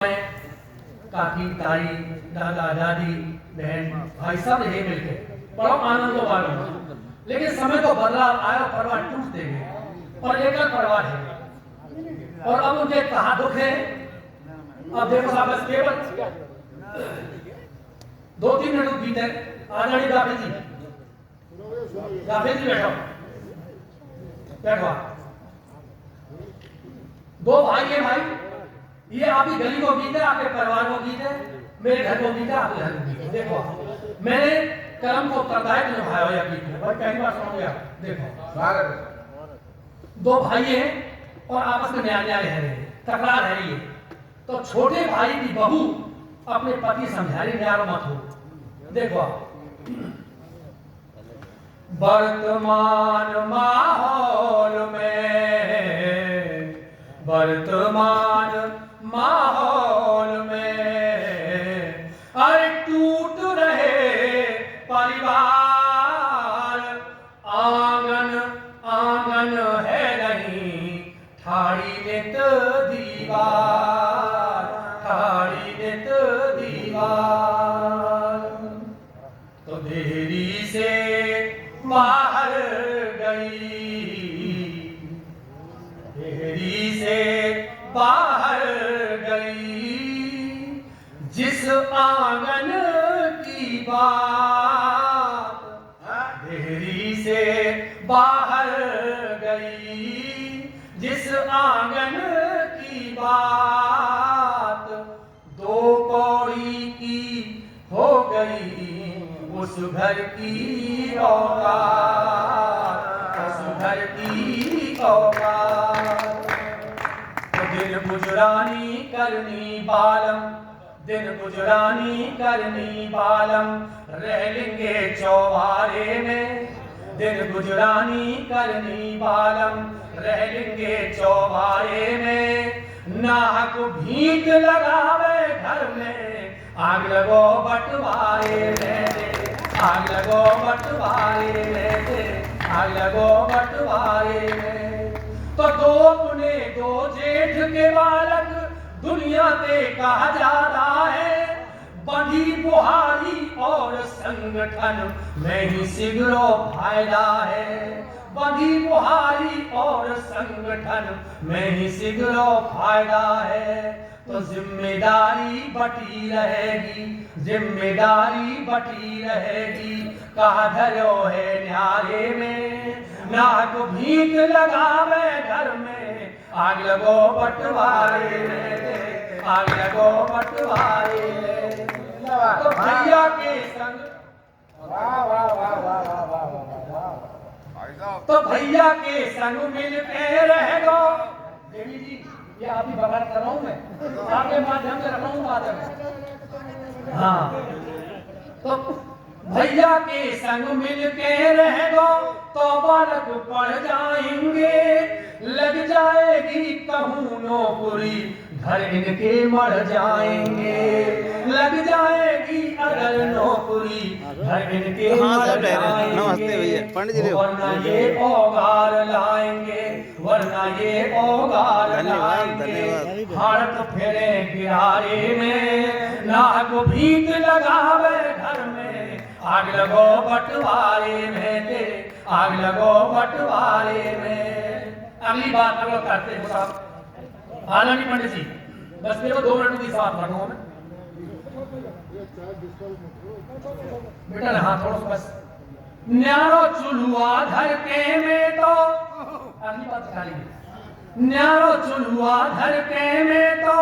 काकी ताई दादा दादी बहन भाई सब रहे मिलके बड़ा आनंद वालों। लेकिन समय तो बदलाव आया, परिवार टूट गए और एक परिवार है और अब उनके कहा दुख है। अब देखो साहब बस केवल 2-3 मिनट बीते। आदरणीय गाफिल जी बैठो बैठो। दो भाई है भाई, ये आपकी गली को गीत है, आपके परिवार को गीत है, मेरे घर को गीत है, आपके घर को गीत है। देखो मैंने कर्म को उत्तरदायित्व निभाया यह गीत में, भाई पहली बार सुन गया। देखो दो भाई हैं और आपस में न्याय है रहे, तकरार है रही है। तो छोटे भाई की बहू अपने पति समझा रही न्याय मत हो। देखो वर्तमान माहौल में अरे टूट रहे परिवार, आंगन आंगन है नहीं ठाड़ी नित दीवार, ठाड़ी नित दीवार। तो देरी से बाहर गई, देरी से बाहर गई, जिस आंगन की बात, देरी से बाहर गई, जिस आंगन की बात, 2 कौड़ी की हो गई उस घर की औकात, उस घर की औकात। दिन गुजरानी करनी बालम, दिन गुजरानी करनी बालम, रह लेंगे चौबारे में, दिन गुजरानी करनी बालम, रह लेंगे चौबारे में। नाहक भीख लगावे घर में, आग लगो बंटवारे में, आग लगो बंटवारे में, आग लगो बंटवारे में। तो 2 अपने 2 जेठ के बालक दुनिया ते कहा जाता है, बंधी बुहारी और संगठन में ही सिगरो फायदा है, बंधी बुहारी और संगठन में ही सिगरो फायदा है। तो जिम्मेदारी बटी रहेगी, जिम्मेदारी बटी रहेगी, कहा धरो है न्यारे में, नाक भीख लगावे घर में, आग लगो बंटवारे में, आग लगो बंटवारे में। तो भैया के संग, तो भैया के संग मिल के रह गो। देवी जी ये आप ही बगाड़ कर रहा हूं मैं, आपके माध्यम से रख रहा हूं बात में। हाँ तो भैया के संग मिल के रह गो तो बालक पढ़ जाएंगे, लग जाएगी कहूं नौकरी घर इनके मर जाएंगे, लग जाएगी अगर नौकरी घर इनके मर जाएंगे। वरना ये औगार लाएंगे, वरना ये औगार लाएंगे, हाथ फेरे किरारे में, नाक भीख लगावे घर में, आग लगो बंटवारे में, तेरे आग लगो बंटवारे में। अगली बात हम लोग करते हैं साहब आदरणीय पंडित जी, बस मेरे को 2 मिनट की साथ रखो मैं बेटा। हाँ थोड़ा सा बस। न्यारो चुलुआ धर के में तो, अगली बात खा लीजिए। न्यारो चुलुआ धर के में तो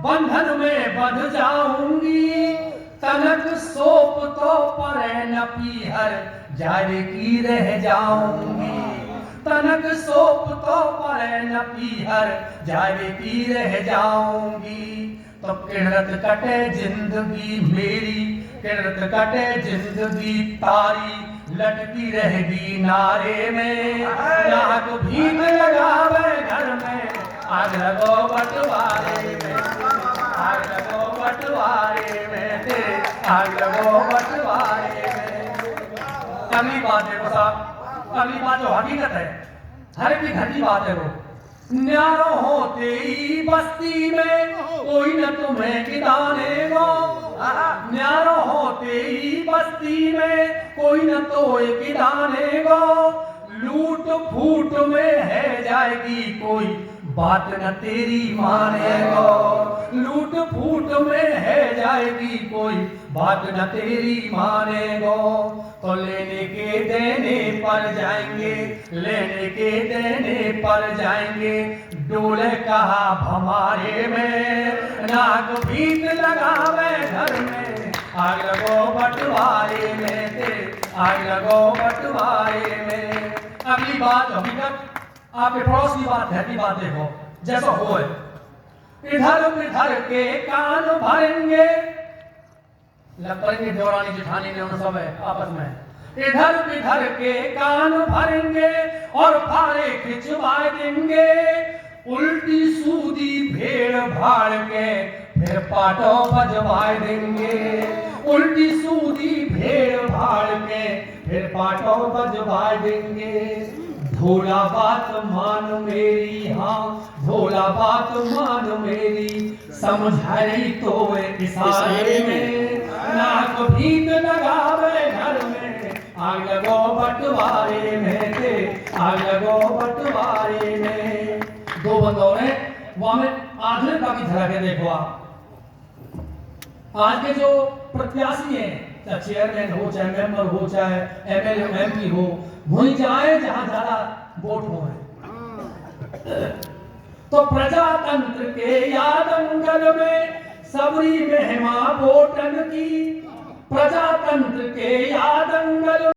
बंधन में बंध जाऊंगी, तनक सोप तो परे न पीहर जारे की रह जाऊंगी, तनक सोप तो परे न पीहर जारे की रह जाऊंगी। तो किरणत कटे जिंदगी मेरी, किरणत कटे जिंदगी तारी, लटकी रहेगी नारे में, नाक भीख लगावे घर में, आग लगो बंटवारे में, आग लगो बंटवारे में, तेरे आग लगो बंटवारे में। अगली बात है साहब, अगली बात जो हकीकत है, हर की घर की बात है वो। न्यारो होते ही बस्ती में कोई न तुम्हें किदाने गो। न्यारो होते ही बस्ती में कोई न तो किदाने गो। लूट फूट में है जाएगी कोई बात न तेरी मानेगो। लूट फूट में है जाएगी कोई बात न तेरी मानेगो। तो लेने के देने पर जाएंगे, लेने के देने पर जाएंगे। डोले कहा हमारे में नाक भीत लगावे घर में। आग लगो बंटवारे में तेरे, आग लगो बंटवारे में। अगली बात अभी तक आपके पड़ोस की बात है, की बात देखो जैसा हो। इधर उधर के कान भरेंगे, लग पड़ेंगे देवरानी जेठानी ने उन सब आपस में। इधर उधर के कान भरेंगे और फारे खिंचवा देंगे। उल्टी सूदी भेड़ भाड़ के फिर पाटो बजवा देंगे। उल्टी सूदी भेड़ भाड़ के फिर पाटो बजवा देंगे। भोला बात मान मेरी, हाँ भोला बात मान मेरी। समझाई तो इशारे में नाक भीत लगावे घर में। आग लगो बंटवारे में ते, आग लगो बंटवारे में। दो बंदों ने वहां में आधुनिकता की झलक है। देखो आप आज के जो प्रत्याशी हैं, चाहे चेयरमैन हो, चाहे मेंबर हो, चाहे एमएलए एमपी हो, वहीं जाए जहां ज्यादा वोट हो। तो प्रजातंत्र के यादंगल में सबरी महिमा वोटन की। प्रजातंत्र के यादंगल